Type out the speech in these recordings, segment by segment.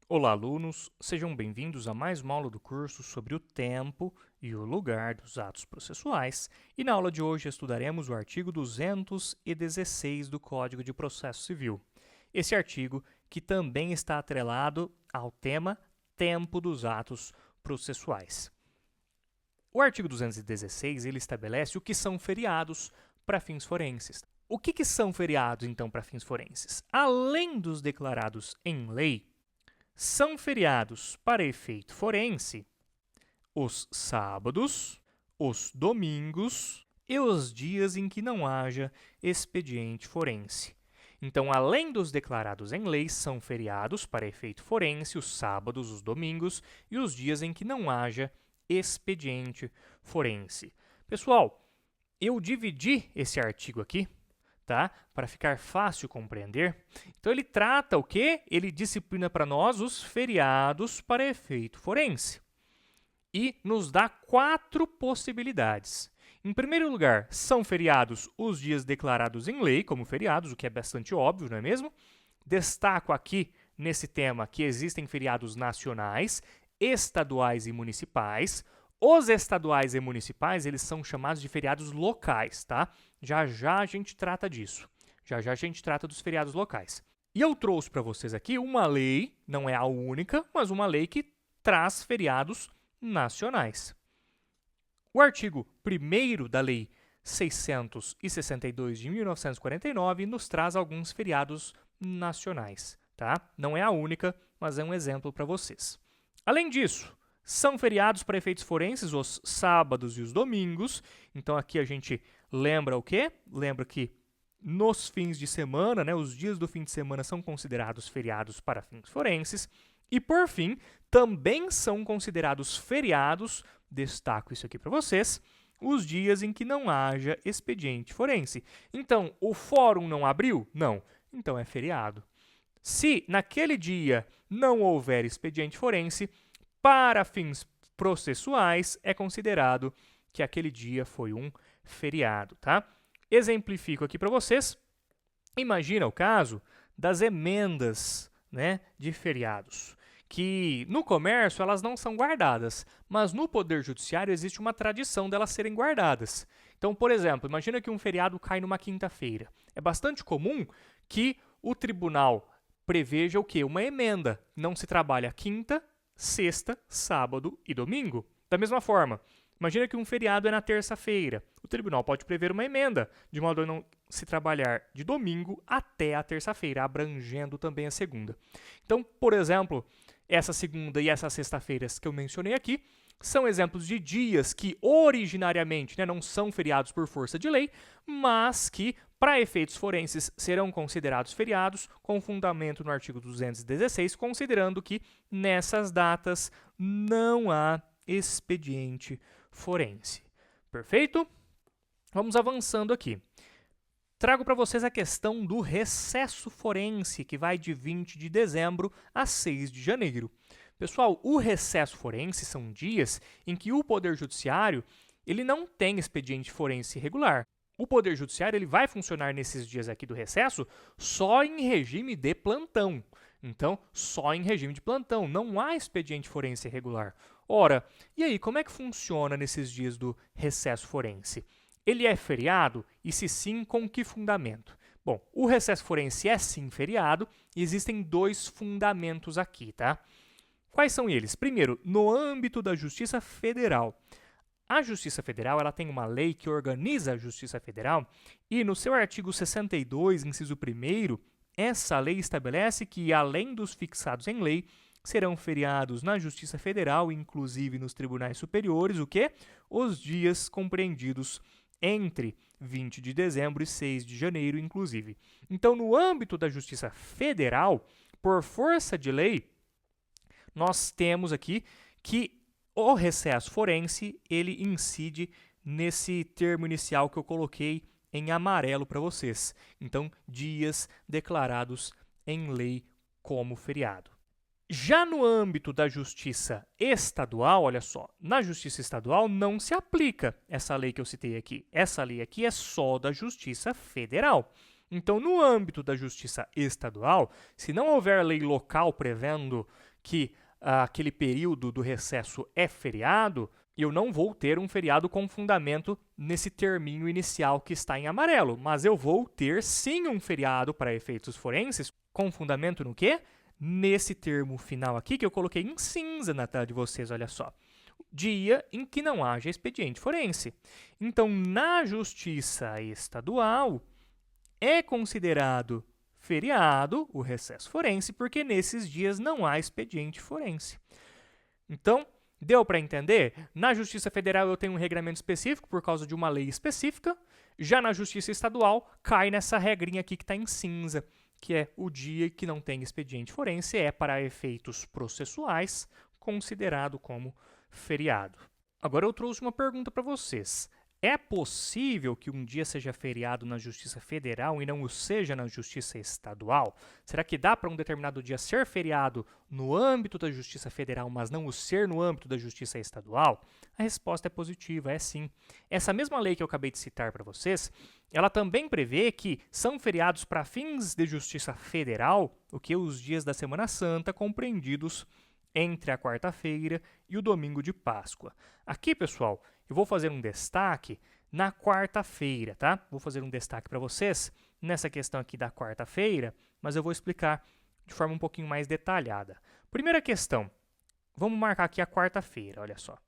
Olá, alunos! Sejam bem-vindos a mais uma aula do curso sobre o tempo e o lugar dos atos processuais. E na aula de hoje estudaremos o artigo 216 do Código de Processo Civil. Esse artigo que também está atrelado ao tema tempo dos atos processuais. O artigo 216 ele estabelece o que são feriados para fins forenses. O que são feriados, então, para fins forenses? Além dos declarados em lei, são feriados para efeito forense os sábados, os domingos e os dias em que não haja expediente forense. Então, além dos declarados em lei, são feriados para efeito forense os sábados, os domingos e os dias em que não haja expediente forense. Pessoal, eu dividi esse artigo aqui, tá? Para ficar fácil compreender. Então, ele trata o quê? Ele disciplina para nós os feriados para efeito forense. E nos dá 4 possibilidades. Em primeiro lugar, são feriados os dias declarados em lei como feriados, o que é bastante óbvio, não é mesmo? Destaco aqui, nesse tema, que existem feriados nacionais, estaduais e municipais. Os estaduais e municipais, eles são chamados de feriados locais, tá? Já já a gente trata disso. Já já a gente trata dos feriados locais. E eu trouxe para vocês aqui uma lei, não é a única, mas uma lei que traz feriados nacionais. O artigo 1º da Lei 662 de 1949 nos traz alguns feriados nacionais, tá? Não é a única, mas é um exemplo para vocês. Além disso, são feriados para efeitos forenses os sábados e os domingos. Então, aqui a gente lembra o quê? Lembra que nos fins de semana, né, os dias do fim de semana são considerados feriados para fins forenses. E, por fim, também são considerados feriados, destaco isso aqui para vocês, os dias em que não haja expediente forense. Então, o fórum não abriu? Não. Então, é feriado. Se naquele dia não houver expediente forense, para fins processuais, é considerado que aquele dia foi um feriado, tá? Exemplifico aqui para vocês. Imagina o caso das emendas, né, de feriados, que no comércio elas não são guardadas, mas no Poder Judiciário existe uma tradição delas serem guardadas. Então, por exemplo, imagina que um feriado cai numa quinta-feira. É bastante comum que o tribunal preveja o quê? Uma emenda. Não se trabalha quinta, sexta, sábado e domingo. Da mesma forma, imagina que um feriado é na terça-feira. O tribunal pode prever uma emenda, de modo a não se trabalhar de domingo até a terça-feira, abrangendo também a segunda. Então, por exemplo, essa segunda e essa sexta-feiras que eu mencionei aqui são exemplos de dias que originariamente, né, não são feriados por força de lei, mas que, para efeitos forenses, serão considerados feriados, com fundamento no artigo 216, considerando que nessas datas não há expediente forense. Perfeito? Vamos avançando aqui. Trago para vocês a questão do recesso forense, que vai de 20 de dezembro a 6 de janeiro. Pessoal, o recesso forense são dias em que o Poder Judiciário ele não tem expediente forense regular. O Poder Judiciário ele vai funcionar nesses dias aqui do recesso só em regime de plantão. Então, só em regime de plantão, não há expediente forense regular. Ora, e aí, como é que funciona nesses dias do recesso forense? Ele é feriado? E se sim, com que fundamento? Bom, o recesso forense é sim feriado e existem 2 fundamentos aqui, tá? Quais são eles? Primeiro, no âmbito da Justiça Federal. A Justiça Federal ela tem uma lei que organiza a Justiça Federal e no seu artigo 62, inciso 1º, essa lei estabelece que, além dos fixados em lei, serão feriados na Justiça Federal, inclusive nos tribunais superiores, o quê? Os dias compreendidos entre 20 de dezembro e 6 de janeiro, inclusive. Então, no âmbito da Justiça Federal, por força de lei, nós temos aqui que o recesso forense ele incide nesse termo inicial que eu coloquei em amarelo para vocês. Então, dias declarados em lei como feriado. Já no âmbito da justiça estadual, olha só, na justiça estadual não se aplica essa lei que eu citei aqui. Essa lei aqui é só da Justiça Federal. Então, no âmbito da justiça estadual, se não houver lei local prevendo que aquele período do recesso é feriado, eu não vou ter um feriado com fundamento nesse terminho inicial que está em amarelo, mas eu vou ter sim um feriado para efeitos forenses com fundamento no quê? Nesse termo final aqui que eu coloquei em cinza na tela de vocês, olha só. Dia em que não haja expediente forense. Então, na Justiça Estadual, é considerado feriado o recesso forense, porque nesses dias não há expediente forense. Então, deu para entender? Na Justiça Federal eu tenho um regramento específico por causa de uma lei específica, já na Justiça Estadual cai nessa regrinha aqui que está em cinza, que é o dia que não tem expediente forense, é para efeitos processuais considerado como feriado. Agora eu trouxe uma pergunta para vocês. É possível que um dia seja feriado na Justiça Federal e não o seja na Justiça Estadual? Será que dá para um determinado dia ser feriado no âmbito da Justiça Federal, mas não o ser no âmbito da Justiça Estadual? A resposta é positiva, é sim. Essa mesma lei que eu acabei de citar para vocês, ela também prevê que são feriados para fins de Justiça Federal, o que os dias da Semana Santa compreendidos entre a quarta-feira e o domingo de Páscoa. Aqui, pessoal, eu vou fazer um destaque na quarta-feira, tá? Vou fazer um destaque para vocês nessa questão aqui da quarta-feira, mas eu vou explicar de forma um pouquinho mais detalhada. Primeira questão, vamos marcar aqui a quarta-feira, olha só.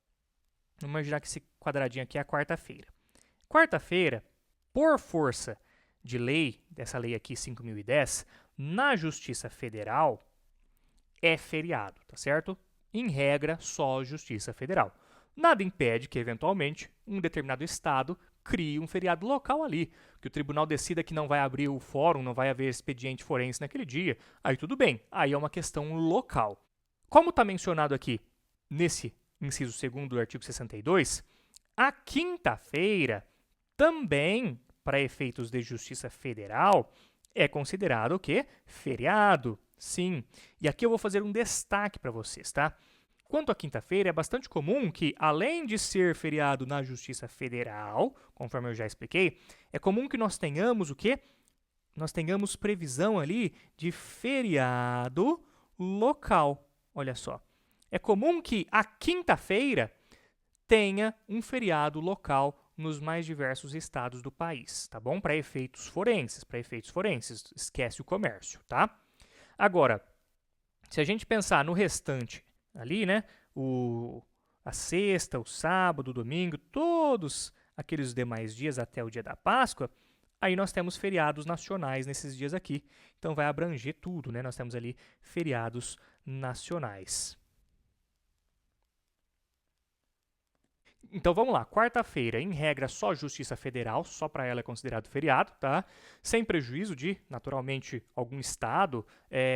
Vamos imaginar que esse quadradinho aqui é a quarta-feira. Quarta-feira, por força de lei, dessa lei aqui 5.010, na Justiça Federal, é feriado, tá certo? Em regra, só Justiça Federal. Nada impede que, eventualmente, um determinado estado crie um feriado local ali, que o tribunal decida que não vai abrir o fórum, não vai haver expediente forense naquele dia, aí tudo bem, aí é uma questão local. Como está mencionado aqui nesse inciso 2º do artigo 62, a quinta-feira também, para efeitos de Justiça Federal, é considerado o quê? Feriado. Sim, e aqui eu vou fazer um destaque para vocês, tá? Quanto à quinta-feira, é bastante comum que, além de ser feriado na Justiça Federal, conforme eu já expliquei, é comum que nós tenhamos o quê? Nós tenhamos previsão ali de feriado local. Olha só. É comum que a quinta-feira tenha um feriado local nos mais diversos estados do país, tá bom? Para efeitos forenses, esquece o comércio, tá? Agora, se a gente pensar no restante ali, né, a sexta, o sábado, o domingo, todos aqueles demais dias até o dia da Páscoa, aí nós temos feriados nacionais nesses dias aqui. Então vai abranger tudo, né? Nós temos ali feriados nacionais. Então vamos lá, quarta-feira, em regra, só Justiça Federal, só para ela é considerado feriado, tá? Sem prejuízo de, naturalmente, algum estado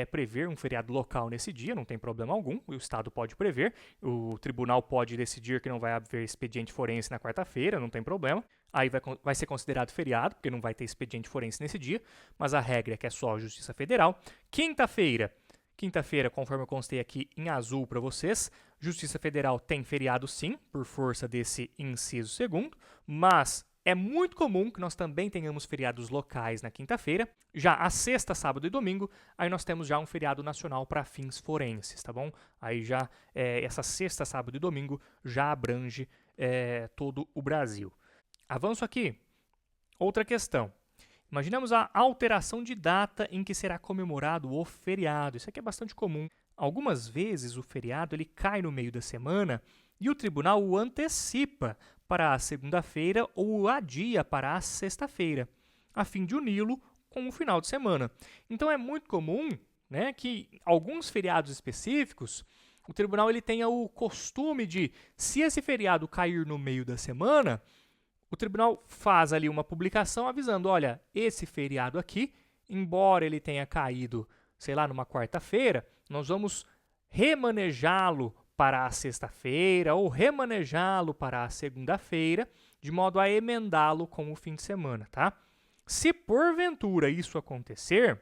prever um feriado local nesse dia, não tem problema algum, o estado pode prever, o tribunal pode decidir que não vai haver expediente forense na quarta-feira, não tem problema, aí vai ser considerado feriado, porque não vai ter expediente forense nesse dia, mas a regra é que é só Justiça Federal. Quinta-feira, conforme eu constei aqui em azul para vocês, Justiça Federal tem feriado sim, por força desse inciso 2º, mas é muito comum que nós também tenhamos feriados locais na quinta-feira. Já a sexta, sábado e domingo, aí nós temos já um feriado nacional para fins forenses, tá bom? Aí já essa sexta, sábado e domingo já abrange todo o Brasil. Avanço aqui. Outra questão. Imaginemos a alteração de data em que será comemorado o feriado. Isso aqui é bastante comum. Algumas vezes o feriado ele cai no meio da semana e o tribunal o antecipa para a segunda-feira ou o adia para a sexta-feira, a fim de uni-lo com o final de semana. Então é muito comum, né, que alguns feriados específicos, o tribunal ele tenha o costume de, se esse feriado cair no meio da semana, o tribunal faz ali uma publicação avisando, olha, esse feriado aqui, embora ele tenha caído, sei lá, numa quarta-feira, nós vamos remanejá-lo para a sexta-feira ou remanejá-lo para a segunda-feira, de modo a emendá-lo com o fim de semana, tá? Se porventura isso acontecer,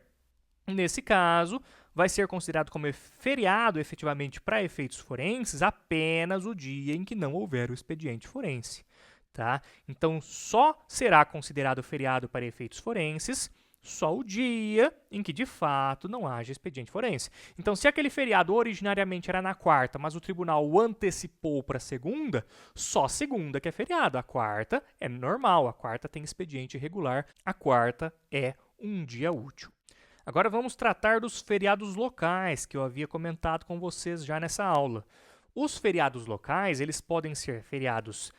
nesse caso, vai ser considerado como feriado efetivamente para efeitos forenses apenas o dia em que não houver o expediente forense. Tá? Então, só será considerado feriado para efeitos forenses só o dia em que de fato não haja expediente forense. Então, se aquele feriado originariamente era na quarta, mas o tribunal o antecipou para segunda, só segunda que é feriado. A quarta é normal, a quarta tem expediente regular, a quarta é um dia útil. Agora vamos tratar dos feriados locais, que eu havia comentado com vocês já nessa aula. Os feriados locais, eles podem ser feriados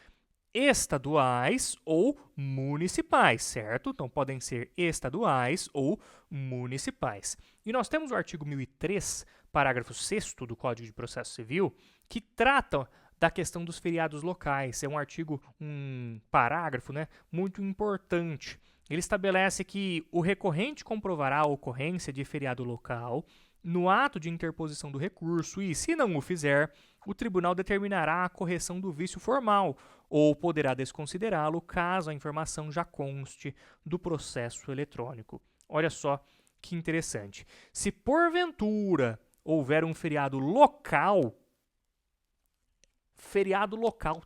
estaduais ou municipais, certo? Então, podem ser estaduais ou municipais. E nós temos o artigo 1003, parágrafo 6º do Código de Processo Civil, que trata da questão dos feriados locais. É um parágrafo, né, muito importante. Ele estabelece que o recorrente comprovará a ocorrência de feriado local no ato de interposição do recurso e, se não o fizer, o tribunal determinará a correção do vício formal ou poderá desconsiderá-lo caso a informação já conste do processo eletrônico. Olha só que interessante. Se porventura houver um feriado local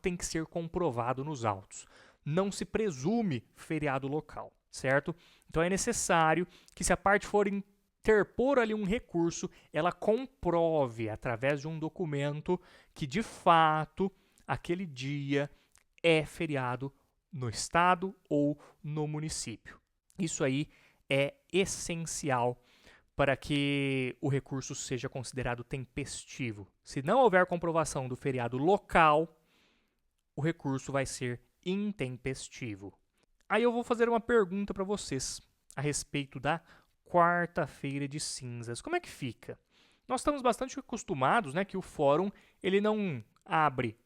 tem que ser comprovado nos autos. Não se presume feriado local, certo? Então é necessário que, se a parte for interpor ali um recurso, ela comprove através de um documento que de fato aquele dia é feriado no estado ou no município. Isso aí é essencial para que o recurso seja considerado tempestivo. Se não houver comprovação do feriado local, o recurso vai ser intempestivo. Aí eu vou fazer uma pergunta para vocês a respeito da quarta-feira de cinzas. Como é que fica? Nós estamos bastante acostumados, né, que o fórum ele não abre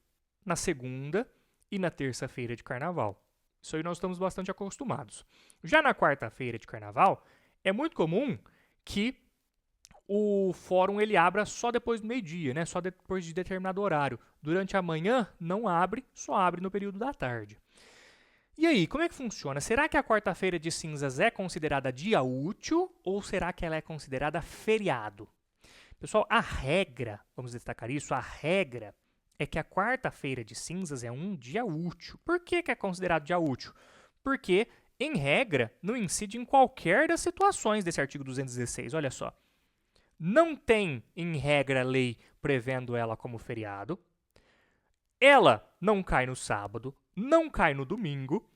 na segunda e na terça-feira de carnaval. Isso aí nós estamos bastante acostumados. Já na quarta-feira de carnaval, é muito comum que o fórum ele abra só depois do meio-dia, né? Só depois de determinado horário. Durante a manhã não abre, só abre no período da tarde. E aí, como é que funciona? Será que a quarta-feira de cinzas é considerada dia útil ou será que ela é considerada feriado? Pessoal, a regra, vamos destacar isso, a regra é que a quarta-feira de cinzas é um dia útil. Por que é considerado dia útil? Porque, em regra, não incide em qualquer das situações desse artigo 216. Olha só. Não tem, em regra, lei prevendo ela como feriado. Ela não cai no sábado, não cai no domingo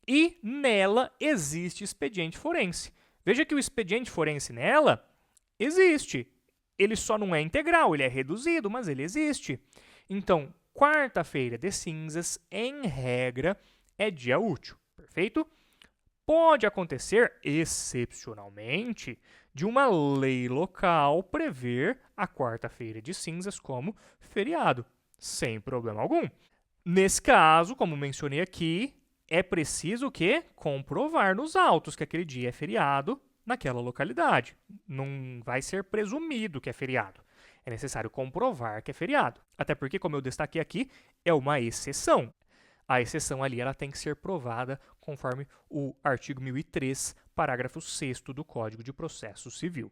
e nela existe expediente forense. Veja que o expediente forense nela existe. Ele só não é integral, ele é reduzido, mas ele existe. Então, quarta-feira de cinzas, em regra, é dia útil, perfeito? Pode acontecer, excepcionalmente, de uma lei local prever a quarta-feira de cinzas como feriado, sem problema algum. Nesse caso, como mencionei aqui, é preciso o quê? Comprovar nos autos que aquele dia é feriado naquela localidade. Não vai ser presumido que é feriado. É necessário comprovar que é feriado. Até porque, como eu destaquei aqui, é uma exceção. A exceção ali ela tem que ser provada conforme o artigo 1003, parágrafo 6º do Código de Processo Civil.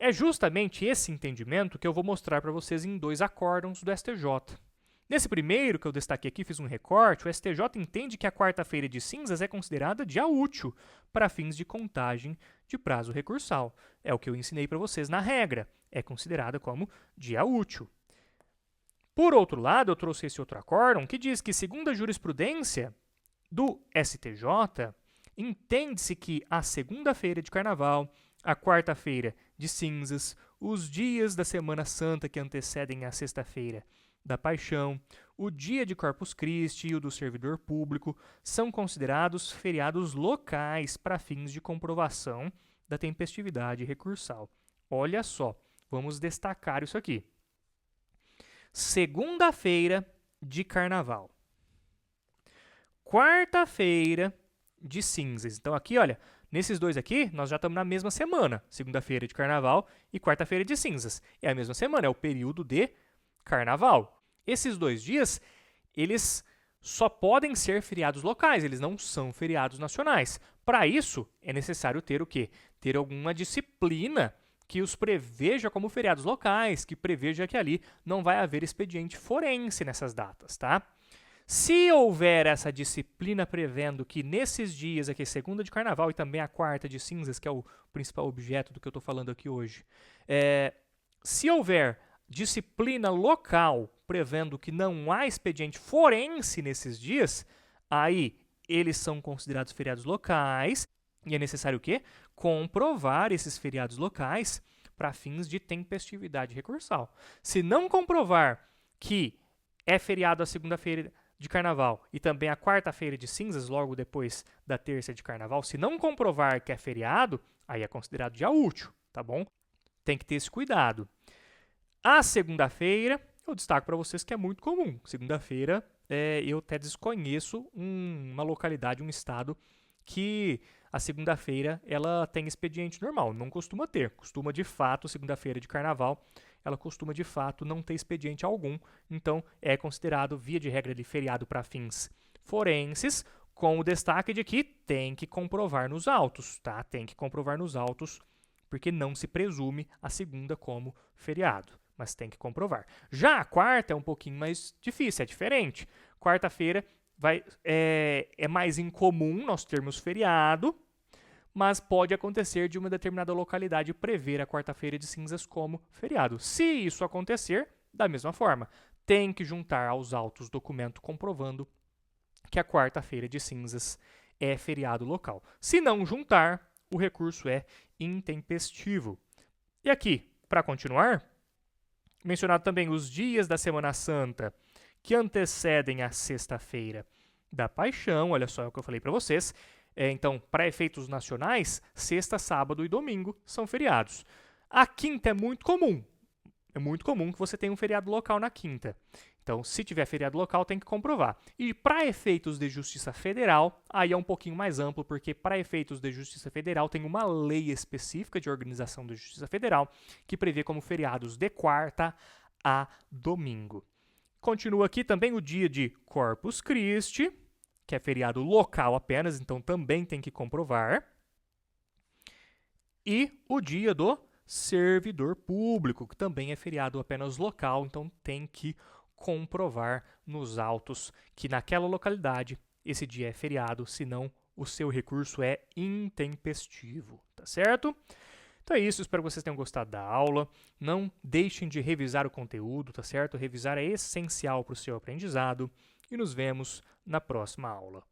É justamente esse entendimento que eu vou mostrar para vocês em dois acórdãos do STJ. Nesse primeiro que eu destaquei aqui, fiz um recorte, o STJ entende que a quarta-feira de cinzas é considerada dia útil para fins de contagem de prazo recursal. É o que eu ensinei para vocês na regra. É considerada como dia útil. Por outro lado, eu trouxe esse outro acórdão que diz que, segundo a jurisprudência do STJ, entende-se que a segunda-feira de carnaval, a quarta-feira de cinzas, os dias da Semana Santa que antecedem a sexta-feira da Paixão, o dia de Corpus Christi e o do servidor público são considerados feriados locais para fins de comprovação da tempestividade recursal. Olha só, vamos destacar isso aqui. Segunda-feira de carnaval. Quarta-feira de cinzas. Então aqui, olha, nesses dois aqui, nós já estamos na mesma semana. Segunda-feira de carnaval e quarta-feira de cinzas. É a mesma semana, é o período de carnaval. Esses dois dias, eles só podem ser feriados locais, eles não são feriados nacionais. Para isso, é necessário ter o quê? Ter alguma disciplina que os preveja como feriados locais, que preveja que ali não vai haver expediente forense nessas datas, tá? Se houver essa disciplina prevendo que nesses dias aqui, segunda de carnaval e também a quarta de cinzas, que é o principal objeto do que eu estou falando aqui hoje, se houver disciplina local prevendo que não há expediente forense nesses dias, aí eles são considerados feriados locais e é necessário o quê? Comprovar esses feriados locais para fins de tempestividade recursal. Se não comprovar que é feriado a segunda-feira de carnaval e também a quarta-feira de cinzas, logo depois da terça de carnaval, se não comprovar que é feriado, aí é considerado dia útil, tá bom? Tem que ter esse cuidado. A segunda-feira, eu destaco para vocês que é muito comum. Segunda-feira, eu até desconheço uma localidade, um estado, que a segunda-feira ela tem expediente normal. Não costuma ter. Costuma, de fato, segunda-feira de carnaval, ela costuma, de fato, não ter expediente algum. Então, é considerado, via de regra, de feriado para fins forenses, com o destaque de que tem que comprovar nos autos, tá? Tem que comprovar nos autos, porque não se presume a segunda como feriado, mas tem que comprovar. Já a quarta é um pouquinho mais difícil, é diferente. Quarta-feira é mais incomum nós termos feriado, mas pode acontecer de uma determinada localidade prever a quarta-feira de cinzas como feriado. Se isso acontecer, da mesma forma, tem que juntar aos autos documento comprovando que a quarta-feira de cinzas é feriado local. Se não juntar, o recurso é intempestivo. E aqui, para continuar, mencionado também os dias da Semana Santa que antecedem a sexta-feira da Paixão, olha só o que eu falei para vocês. Então, para efeitos nacionais, sexta, sábado e domingo são feriados. A quinta é muito comum. É muito comum que você tenha um feriado local na quinta. Então, se tiver feriado local, tem que comprovar. E para efeitos de Justiça Federal, aí é um pouquinho mais amplo, porque para efeitos de Justiça Federal tem uma lei específica de organização da Justiça Federal que prevê como feriados de quarta a domingo. Continua aqui também o dia de Corpus Christi, que é feriado local apenas, então também tem que comprovar. E o dia do servidor público, que também é feriado apenas local, então tem que comprovar nos autos que naquela localidade esse dia é feriado, senão o seu recurso é intempestivo, tá certo? Então é isso, espero que vocês tenham gostado da aula. Não deixem de revisar o conteúdo, tá certo? Revisar é essencial para o seu aprendizado e nos vemos na próxima aula.